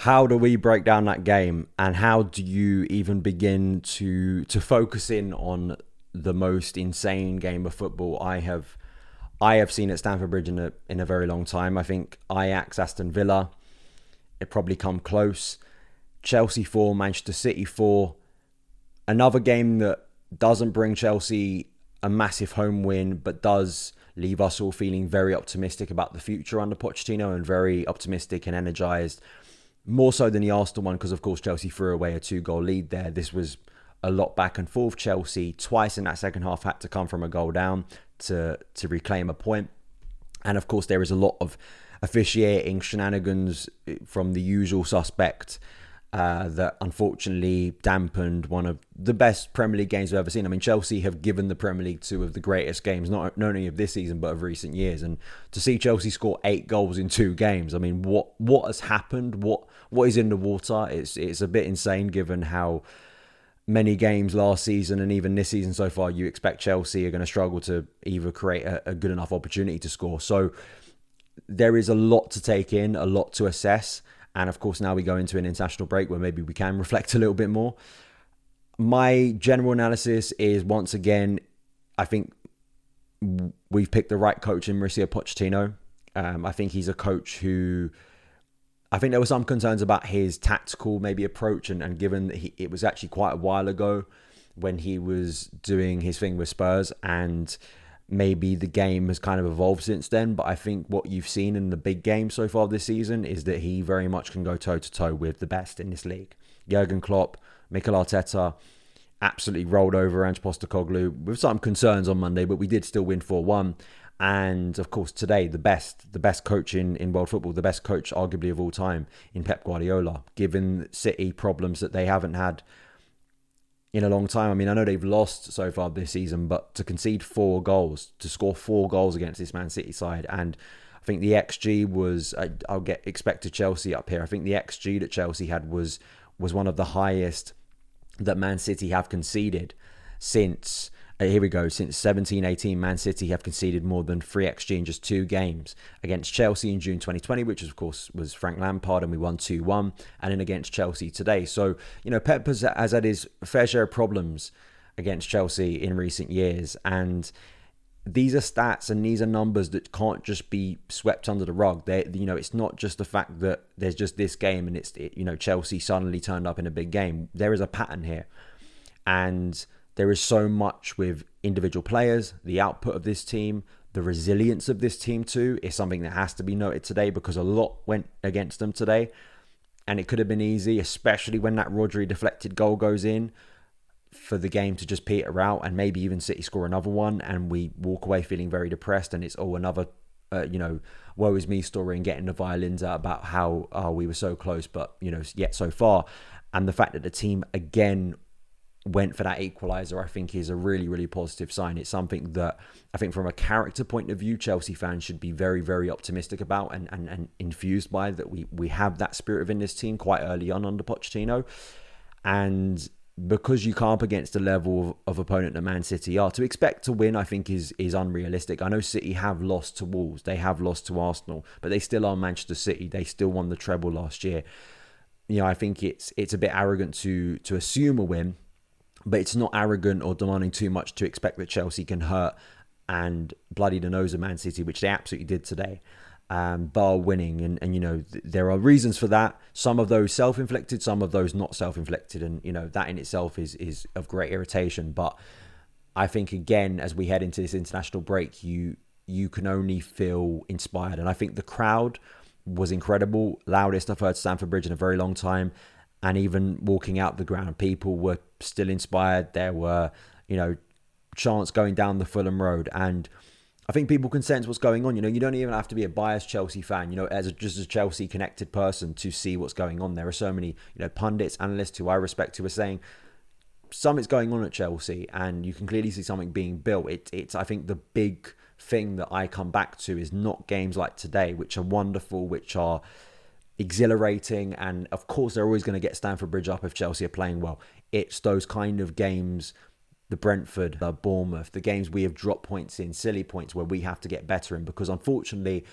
how do we break down that game, and how do you even begin to focus in on the most insane game of football I have seen at Stamford Bridge in a very long time? I think Ajax, Aston Villa, it probably come close. Chelsea 4, Manchester City 4. Another game that doesn't bring Chelsea a massive home win, but does leave us all feeling very optimistic about the future under Pochettino, and very optimistic and energised. More so than the Arsenal one, because of course Chelsea threw away a 2-goal lead there. This was a lot back and forth. Chelsea twice in that second half had to come from a goal down to reclaim a point. And of course there is a lot of officiating shenanigans from the usual suspect that unfortunately dampened one of the best Premier League games I've ever seen. I mean, Chelsea have given the Premier League two of the greatest games, not only of this season, but of recent years. And to see Chelsea score 8 goals in 2 games, I mean, what has happened? What is in the water? It's a bit insane given how many games last season and even this season so far you expect Chelsea are going to struggle to either create a good enough opportunity to score. So there is a lot to take in, a lot to assess. And of course, now we go into an international break where maybe we can reflect a little bit more. My general analysis is, once again, I think we've picked the right coach in Mauricio Pochettino. I think he's a coach who, I think there were some concerns about his tactical maybe approach, and given that it was actually quite a while ago when he was doing his thing with Spurs, and maybe the game has kind of evolved since then. But I think what you've seen in the big game so far this season is that he very much can go toe-to-toe with the best in this league. Jurgen Klopp, Mikel Arteta absolutely rolled over Ange Postecoglou with some concerns on Monday, but we did still win 4-1. And of course today, the best coach in world football, the best coach arguably of all time in Pep Guardiola, given City problems that they haven't had in a long time. I mean, I know they've lost so far this season, but to concede 4 goals, to score 4 goals against this Man City side, and I think the XG was, I'll get expected Chelsea up here. I think the XG that Chelsea had was one of the highest that Man City have conceded since, since 17-18, Man City have conceded more than 3 XG in just 2 games. Against Chelsea in June 2020, which of course was Frank Lampard, and we won 2-1, and then against Chelsea today. So, Pep has had his fair share of problems against Chelsea in recent years, and these are stats and these are numbers that can't just be swept under the rug. It's not just the fact that there's just this game and it's Chelsea suddenly turned up in a big game. There is a pattern here, and there is so much with individual players, the output of this team, the resilience of this team too, is something that has to be noted today, because a lot went against them today. And it could have been easy, especially when that Rodri deflected goal goes in, for the game to just peter out and maybe even City score another one and we walk away feeling very depressed, and it's another woe is me story, and getting the violins out about how we were so close but yet so far. And the fact that the team again went for that equaliser, I think is a really, really positive sign. It's something that I think from a character point of view, Chelsea fans should be very, very optimistic about and infused by, that we have that spirit within this team quite early on under Pochettino. And because you come up against the level of opponent that Man City are, to expect to win, I think is unrealistic. I know City have lost to Wolves, they have lost to Arsenal, but they still are Manchester City. They still won the treble last year. I think it's a bit arrogant to assume a win, but it's not arrogant or demanding too much to expect that Chelsea can hurt and bloody the nose of Man City, which they absolutely did today, bar winning. And there are reasons for that. Some of those self-inflicted, some of those not self-inflicted. And, that in itself is of great irritation. But I think, again, as we head into this international break, you can only feel inspired. And I think the crowd was incredible. Loudest I've heard Stamford Bridge in a very long time. And even walking out the ground, people were still inspired. There were, chants going down the Fulham Road. And I think people can sense what's going on. You don't even have to be a biased Chelsea fan, just as a Chelsea connected person to see what's going on. There are so many, pundits, analysts who I respect, who are saying something's going on at Chelsea, and you can clearly see something being built. It's I think the big thing that I come back to is not games like today, which are wonderful, which are exhilarating, and of course they're always going to get Stamford Bridge up if Chelsea are playing well. It's those kind of games, the Brentford, the Bournemouth, the games we have dropped points in, silly points where we have to get better in, because unfortunately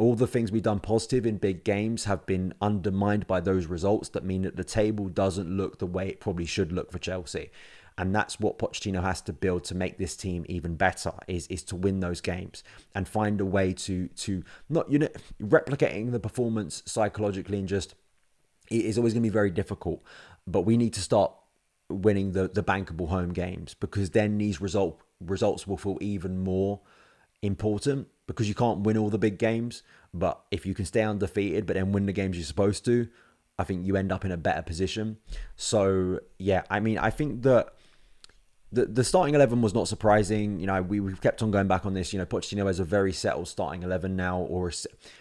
all the things we've done positive in big games have been undermined by those results that mean that the table doesn't look the way it probably should look for Chelsea. And that's what Pochettino has to build to make this team even better, is to win those games and find a way to not, replicating the performance psychologically and just, it is always going to be very difficult. But we need to start winning the bankable home games, because then these results will feel even more important, because you can't win all the big games. But if you can stay undefeated but then win the games you're supposed to, I think you end up in a better position. So yeah, I mean, I think that the starting 11 was not surprising. We've kept on going back on this. Pochettino has a very settled starting 11 now, or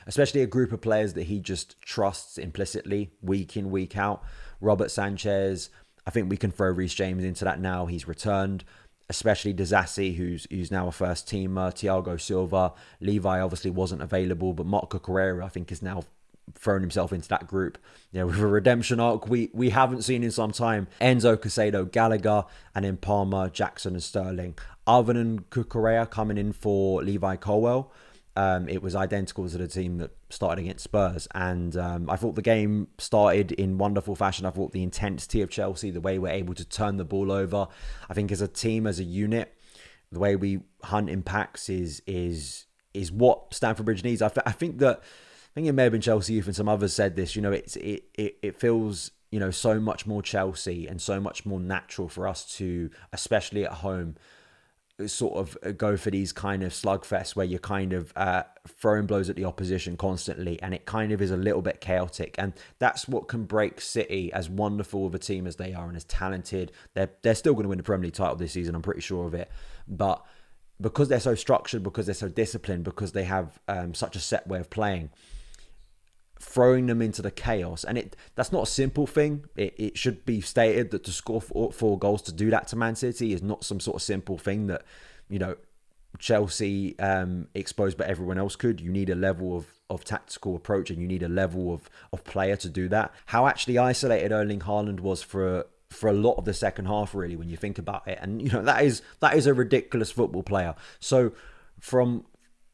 especially a group of players that he just trusts implicitly week in, week out. Robert Sanchez, I think we can throw Reece James into that now. He's returned, especially Disasi, who's now a first teamer. Thiago, Silva, Levi obviously wasn't available, but Marco Correa I think is now thrown himself into that group. With a redemption arc we haven't seen in some time. Enzo, Caicedo, Gallagher, and then Palmer, Jackson, and Sterling. Other than Correa coming in for Levi Colwell, it was identical to the team that started against Spurs. And I thought the game started in wonderful fashion. I thought the intensity of Chelsea, the way we're able to turn the ball over, I think as a team, as a unit, the way we hunt in packs is what Stamford Bridge needs. I think it may have been Chelsea Youth and some others said this. It feels so much more Chelsea and so much more natural for us to, especially at home, sort of go for these kind of slugfests where you're kind of throwing blows at the opposition constantly, and it kind of is a little bit chaotic. And that's what can break City, as wonderful of a team as they are and as talented. They're still going to win the Premier League title this season, I'm pretty sure of it. But because they're so structured, because they're so disciplined, because they have such a set way of playing, throwing them into the chaos, and that's not a simple thing. It should be stated that to score four goals, to do that to Man City, is not some sort of simple thing that Chelsea exposed but everyone else could. You need a level of tactical approach, and you need a level of player to do that. How actually isolated Erling Haaland was for a lot of the second half, really, when you think about it. And that is a ridiculous football player. So from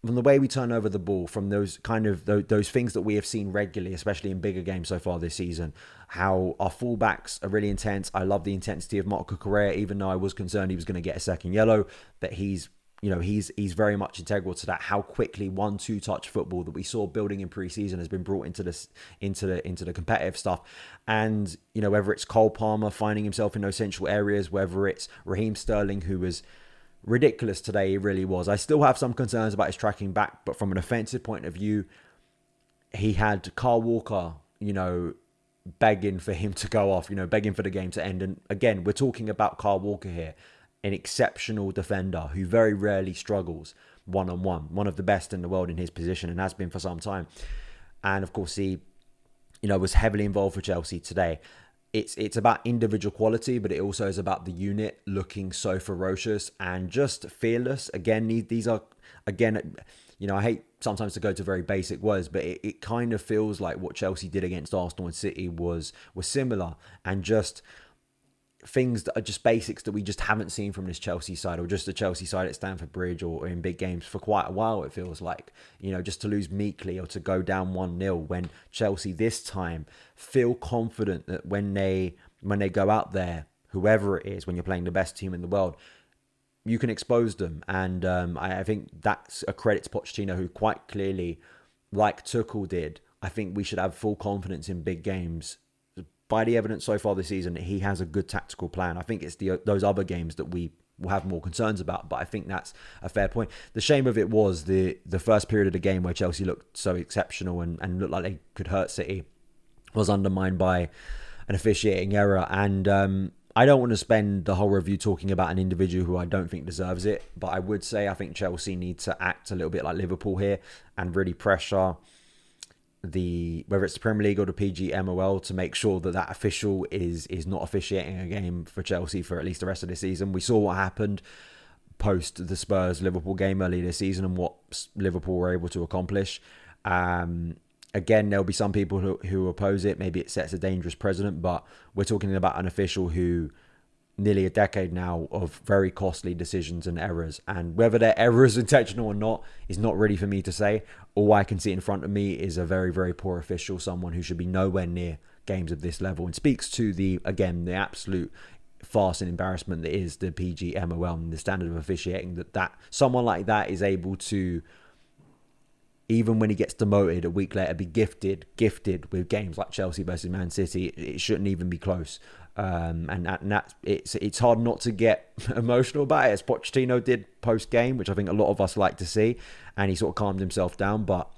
the way we turn over the ball, from those kind of those things that we have seen regularly, especially in bigger games so far this season, how our fullbacks are really intense. I love the intensity of Marco Correa, even though I was concerned he was going to get a second yellow, but he's very much integral to that. How quickly 1-2 touch football that we saw building in pre-season has been brought into the competitive stuff. And whether it's Cole Palmer finding himself in those central areas, whether it's Raheem Sterling, who was ridiculous today, he really was. I still have some concerns about his tracking back, but from an offensive point of view, he had Kyle Walker, begging for him to go off, begging for the game to end. And again, we're talking about Kyle Walker here, an exceptional defender who very rarely struggles one-on-one, one of the best in the world in his position, and has been for some time. And of course, he, was heavily involved for Chelsea today. It's about individual quality, but it also is about the unit looking so ferocious and just fearless. Again, these are, I hate sometimes to go to very basic words, but it kind of feels like what Chelsea did against Arsenal and City was similar, and just things that are just basics that we just haven't seen from this Chelsea side, or just the Chelsea side at Stamford Bridge or in big games for quite a while. It feels like, just to lose meekly or to go down 1-0, when Chelsea this time feel confident that when they go out there, whoever it is, when you're playing the best team in the world, you can expose them. And I think that's a credit to Pochettino, who quite clearly, like Tuchel did, I think we should have full confidence in big games. By the evidence so far this season, he has a good tactical plan. I think it's those other games that we will have more concerns about, but I think that's a fair point. The shame of it was the first period of the game where Chelsea looked so exceptional and looked like they could hurt City was undermined by an officiating error. And I don't want to spend the whole review talking about an individual who I don't think deserves it, but I would say I think Chelsea need to act a little bit like Liverpool here and really pressure whether it's the Premier League or the PGMOL to make sure that official is not officiating a game for Chelsea for at least the rest of the season. We saw what happened post the Spurs-Liverpool game earlier this season and what Liverpool were able to accomplish. Again, there'll be some people who oppose it. Maybe it sets a dangerous precedent, but we're talking about an official who nearly a decade now of very costly decisions and errors. And whether they're errors intentional or not is not really for me to say. All I can see in front of me is a very, very poor official, someone who should be nowhere near games of this level, and speaks to the absolute farce and embarrassment that is the PGMOL and the standard of officiating, that someone like that is able to, even when he gets demoted a week later, be gifted with games like Chelsea versus Man City. It shouldn't even be close. And it's hard not to get emotional about it, as Pochettino did post-game, which I think a lot of us like to see, and he sort of calmed himself down, but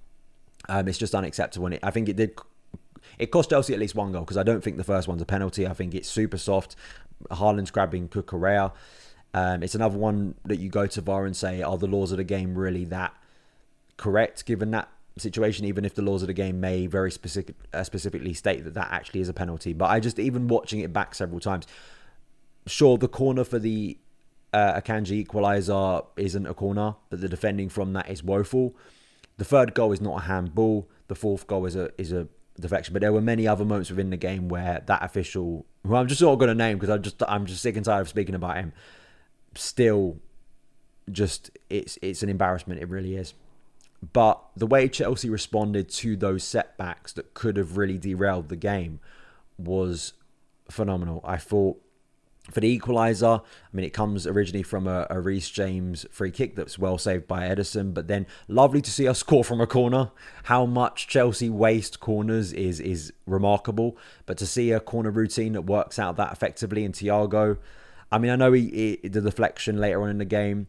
it's just unacceptable. And I think it cost Chelsea at least one goal, because I don't think the first one's a penalty. I think it's super soft. Haaland's grabbing Cucurella. It's another one that you go to VAR and say, are the laws of the game really that correct given that situation, even if the laws of the game may very specifically state that actually is a penalty? But I just, even watching it back several times, sure, the corner for the Akanji equaliser isn't a corner, but the defending from that is woeful. The third goal is not a handball. The fourth goal is a deflection. But there were many other moments within the game where that official, who I'm just not going to name because I'm just sick and tired of speaking about him, still just, it's an embarrassment. It really is. But the way Chelsea responded to those setbacks that could have really derailed the game was phenomenal. I thought for the equaliser, I mean, it comes originally from a Reece James free kick that's well saved by Ederson, but then lovely to see us score from a corner. How much Chelsea waste corners is remarkable, but to see a corner routine that works out that effectively in Thiago, I mean, I know the deflection later on in the game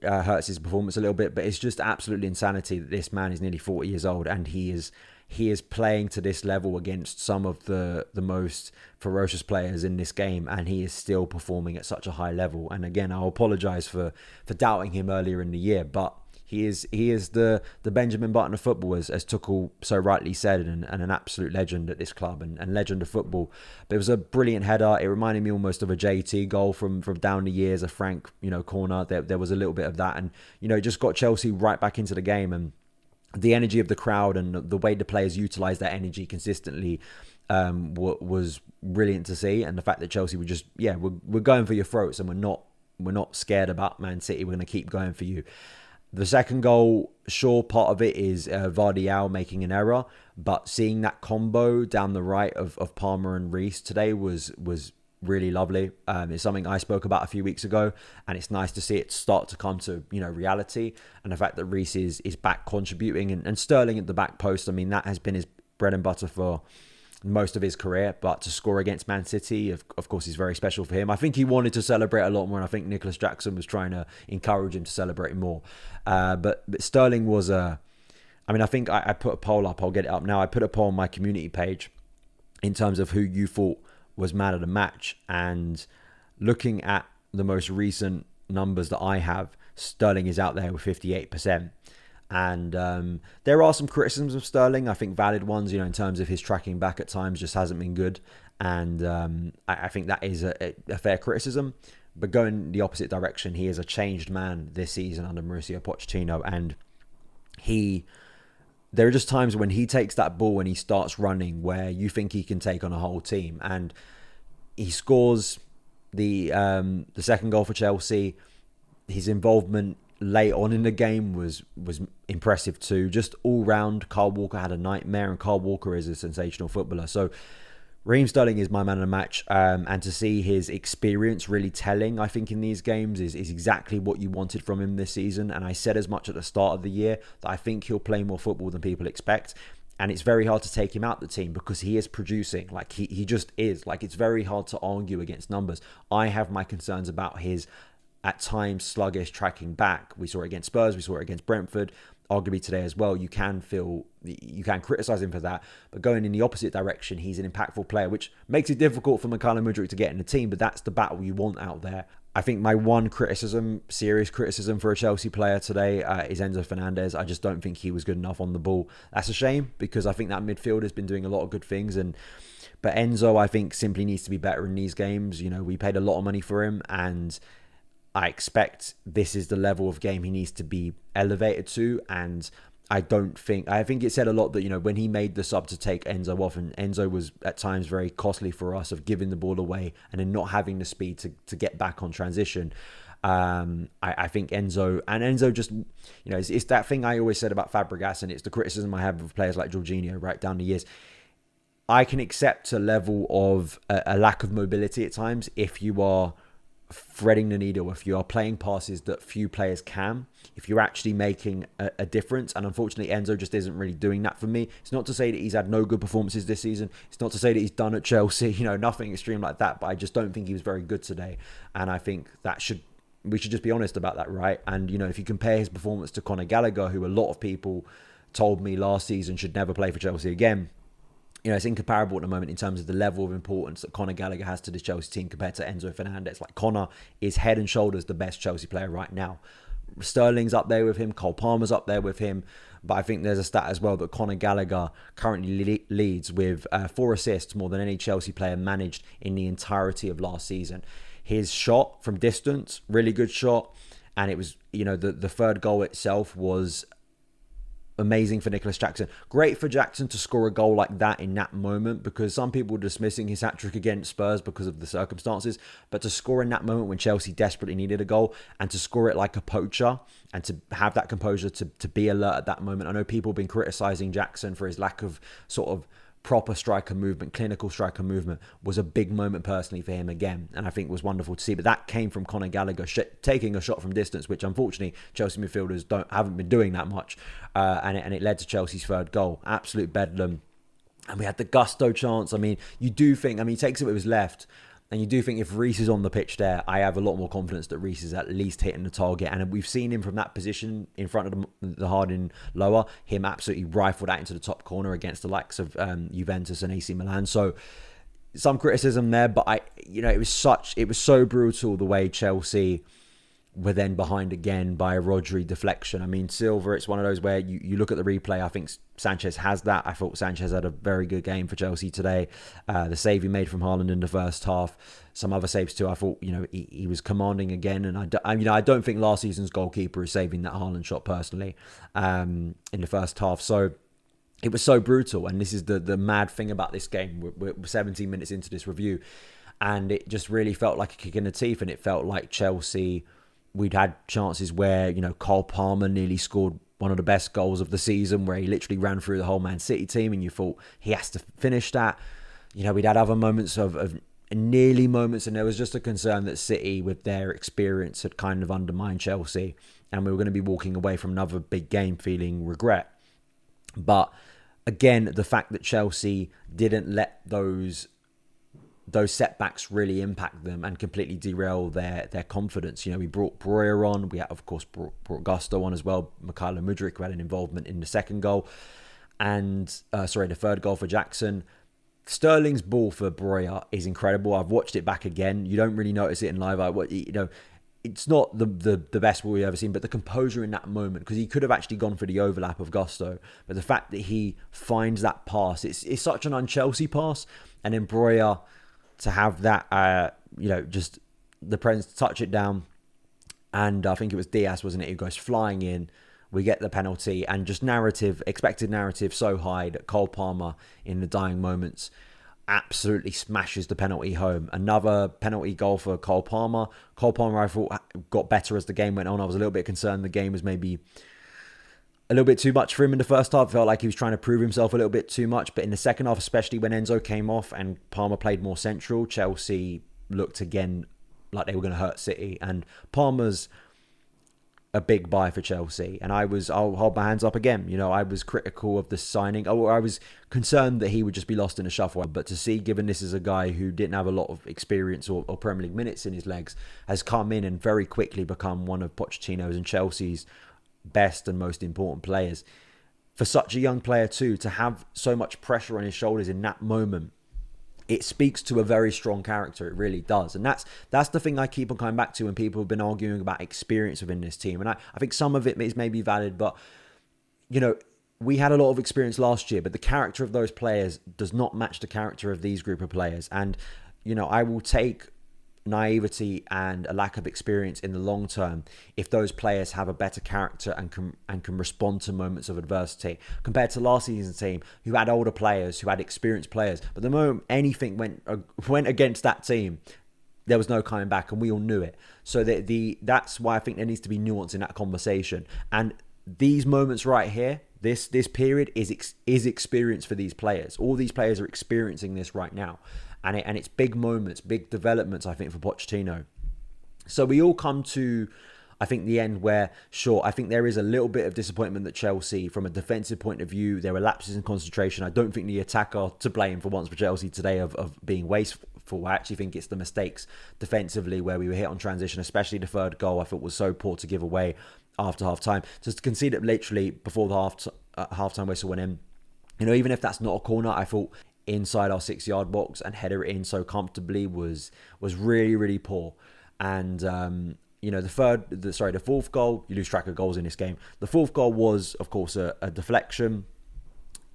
hurts his performance a little bit, but it's just absolutely insanity that this man is nearly 40 years old and he is playing to this level against some of the most ferocious players in this game, and he is still performing at such a high level. And again, I'll apologise for doubting him earlier in the year, but he is the Benjamin Button of football, as Tuchel so rightly said, and an absolute legend at this club and legend of football. But it was a brilliant header. It reminded me almost of a JT goal from down the years, a Frank corner. There was a little bit of that, and it just got Chelsea right back into the game. And the energy of the crowd and the way the players utilised that energy consistently was brilliant to see. And the fact that Chelsea were just, we're going for your throats, and we're not scared about Man City. We're going to keep going for you. The second goal, sure, part of it is Vardial making an error, but seeing that combo down the right of Palmer and Reece today was really lovely. It's something I spoke about a few weeks ago, and it's nice to see it start to come to reality. And the fact that Reece is back contributing, and Sterling at the back post, I mean, that has been his bread and butter for most of his career, but to score against Man City, of course, is very special for him. I think he wanted to celebrate a lot more, and I think Nicolas Jackson was trying to encourage him to celebrate more. But Sterling was I think I put a poll up. I'll get it up now. I put a poll on my community page in terms of who you thought was man of the match, and looking at the most recent numbers that I have, Sterling is out there with 58%. And there are some criticisms of Sterling, I think valid ones, in terms of his tracking back at times just hasn't been good. And I think that is a fair criticism. But going the opposite direction, he is a changed man this season under Mauricio Pochettino. And there are just times when he takes that ball and he starts running where you think he can take on a whole team. And he scores the second goal for Chelsea. His involvement late on in the game was impressive too. Just all round, Kyle Walker had a nightmare, and Kyle Walker is a sensational footballer. So Raheem Sterling is my man of the match, and to see his experience really telling, I think, in these games is exactly what you wanted from him this season. And I said as much at the start of the year that I think he'll play more football than people expect. And it's very hard to take him out the team because he is producing. Like he just is. Like, it's very hard to argue against numbers. I have my concerns about his at times sluggish tracking back. We saw it against Spurs, we saw it against Brentford, arguably today as well. You can criticise him for that, but going in the opposite direction, he's an impactful player, which makes it difficult for Mykhailo Mudryk to get in the team, but that's the battle you want out there. I think my one serious criticism for a Chelsea player today is Enzo Fernandez. I just don't think he was good enough on the ball. That's a shame, because I think that midfield has been doing a lot of good things, but Enzo, I think, simply needs to be better in these games. We paid a lot of money for him, and I expect this is the level of game he needs to be elevated to, and I think it said a lot that, when he made the sub to take Enzo off, and Enzo was at times very costly for us of giving the ball away and then not having the speed to get back on transition. I think Enzo just, it's that thing I always said about Fabregas, and it's the criticism I have of players like Jorginho right down the years. I can accept a level of a lack of mobility at times if you are threading the needle, if you are playing passes that few players can, if you're actually making a difference. And unfortunately, Enzo just isn't really doing that for me. It's not to say that he's had no good performances this season. It's not to say that he's done at Chelsea, nothing extreme like that. But I just don't think he was very good today. And I think we should just be honest about that, right? And, if you compare his performance to Conor Gallagher, who a lot of people told me last season should never play for Chelsea again, it's incomparable at the moment in terms of the level of importance that Conor Gallagher has to the Chelsea team compared to Enzo Fernandez. Like, Conor is head and shoulders the best Chelsea player right now. Sterling's up there with him. Cole Palmer's up there with him. But I think there's a stat as well that Conor Gallagher currently leads with 4 assists, more than any Chelsea player managed in the entirety of last season. His shot from distance, really good shot. And it was, the third goal itself was amazing for Nicolas Jackson. Great for Jackson to score a goal like that in that moment, because some people were dismissing his hat-trick against Spurs because of the circumstances, but to score in that moment when Chelsea desperately needed a goal, and to score it like a poacher, and to have that composure to be alert at that moment. I know people have been criticising Jackson for his lack of sort of proper striker movement, clinical striker movement. Was a big moment personally for him again, and I think was wonderful to see. But that came from Conor Gallagher taking a shot from distance, which unfortunately Chelsea midfielders haven't been doing that much, and it led to Chelsea's third goal. Absolute bedlam. And we had the Gusto chance. I mean, you do think, he takes it with his left, and you do think if Reece is on the pitch there, I have a lot more confidence that Reece is at least hitting the target. And we've seen him from that position in front of the Harding lower, him absolutely rifle that into the top corner against the likes of Juventus and AC Milan. So some criticism there, but it was so brutal the way Chelsea were then behind again by a Rodri deflection. I mean, Silva, it's one of those where you look at the replay. I think Sanchez has that. I thought Sanchez had a very good game for Chelsea today. The save he made from Haaland in the first half, some other saves too. I thought, he was commanding again. And I don't think last season's goalkeeper is saving that Haaland shot personally in the first half. So it was so brutal. And this is the mad thing about this game. We're 17 minutes into this review, and it just really felt like a kick in the teeth. And it felt like Chelsea, we'd had chances where, Cole Palmer nearly scored one of the best goals of the season, where he literally ran through the whole Man City team, and you thought he has to finish that. We'd had other moments of nearly moments, and there was just a concern that City, with their experience, had kind of undermined Chelsea, and we were going to be walking away from another big game feeling regret. But again, the fact that Chelsea didn't let those setbacks really impact them and completely derail their confidence. We brought Breuer on. We, of course, brought Gusto on as well. Mykhailo Mudryk, who had an involvement in the second goal. And, the third goal for Jackson. Sterling's ball for Breuer is incredible. I've watched it back again. You don't really notice it in live. It's not the best ball we've ever seen, but the composure in that moment, because he could have actually gone for the overlap of Gusto. But the fact that he finds that pass, it's such an un-Chelsea pass. And then Breuer, to have that, just the presence to touch it down. And I think it was Diaz, wasn't it, who goes flying in. We get the penalty, and just expected narrative so high that Cole Palmer, in the dying moments, absolutely smashes the penalty home. Another penalty goal for Cole Palmer. Cole Palmer, I thought, got better as the game went on. I was a little bit concerned the game was maybe a little bit too much for him in the first half. Felt like he was trying to prove himself a little bit too much. But in the second half, especially when Enzo came off and Palmer played more central, Chelsea looked again like they were going to hurt City. And Palmer's a big buy for Chelsea. And I'll hold my hands up again. I was critical of the signing. I was concerned that he would just be lost in a shuffle. But to see, given this is a guy who didn't have a lot of experience or Premier League minutes in his legs, has come in and very quickly become one of Pochettino's and Chelsea's best and most important players. For such a young player too, to have so much pressure on his shoulders in that moment, it speaks to a very strong character. It really does. And that's the thing I keep on coming back to when people have been arguing about experience within this team. And I think some of it is maybe valid, but we had a lot of experience last year, but the character of those players does not match the character of these group of players. And I will take naivety and a lack of experience in the long term if those players have a better character and can respond to moments of adversity compared to last season's team who had older players, who had experienced players. But the moment anything went against that team, there was no coming back, and we all knew it. So that's why I think there needs to be nuance in that conversation. And these moments right here, this period is experience for these players. All these players are experiencing this right now. And it's big moments, big developments, I think, for Pochettino. So we all come to, I think, the end where, sure, I think there is a little bit of disappointment that Chelsea, from a defensive point of view, there were lapses in concentration. I don't think the attack are to blame for once for Chelsea today of being wasteful. I actually think it's the mistakes defensively where we were hit on transition, especially the third goal I thought was so poor to give away after half-time. Just to concede it literally before the half-time whistle went in. Even if that's not a corner, I thought inside our 6-yard box and header it in so comfortably was really, really poor. And the fourth goal, you lose track of goals in this game. The fourth goal was, of course, a deflection,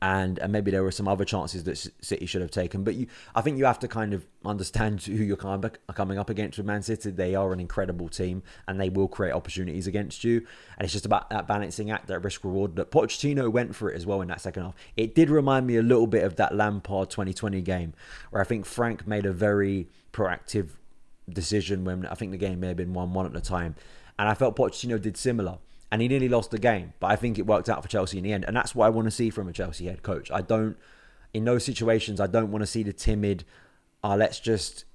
and maybe there were some other chances that City should have taken. But I think you have to kind of understand who you're coming up against with Man City. They are an incredible team, and they will create opportunities against you. And it's just about that balancing act, that risk-reward. That Pochettino went for it as well in that second half. It did remind me a little bit of that Lampard 2020 game, where I think Frank made a very proactive decision when I think the game may have been 1-1 at the time. And I felt Pochettino did similar. And he nearly lost the game, but I think it worked out for Chelsea in the end. And that's what I want to see from a Chelsea head coach. In those situations, I don't want to see the timid, let's just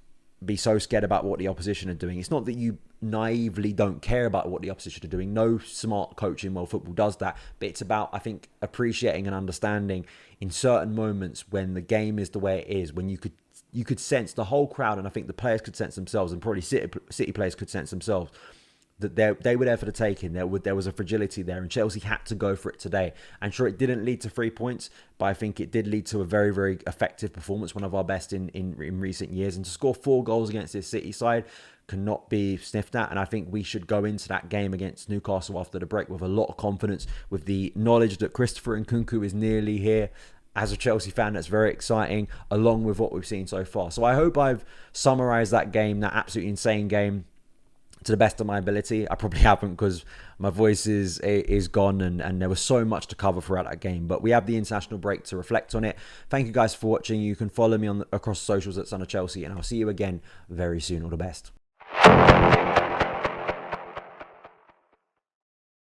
be so scared about what the opposition are doing. It's not that you naively don't care about what the opposition are doing. No smart coach in world football does that. But it's about, I think, appreciating and understanding in certain moments when the game is the way it is, when you could sense the whole crowd, and I think the players could sense themselves, and probably City players could sense themselves, that they were there for the taking. There was a fragility there, and Chelsea had to go for it today. And sure, it didn't lead to 3 points, but I think it did lead to a very, very effective performance, one of our best in recent years. And to score 4 goals against this City side cannot be sniffed at. And I think we should go into that game against Newcastle after the break with a lot of confidence, with the knowledge that Christopher Nkunku is nearly here. As a Chelsea fan, that's very exciting, along with what we've seen so far. So I hope I've summarised that game, that absolutely insane game, to the best of my ability. I probably haven't, because my voice is gone, and there was so much to cover throughout that game. But we have the international break to reflect on it. Thank you guys for watching. You can follow me across socials at SonOfChelsea, and I'll see you again very soon. All the best.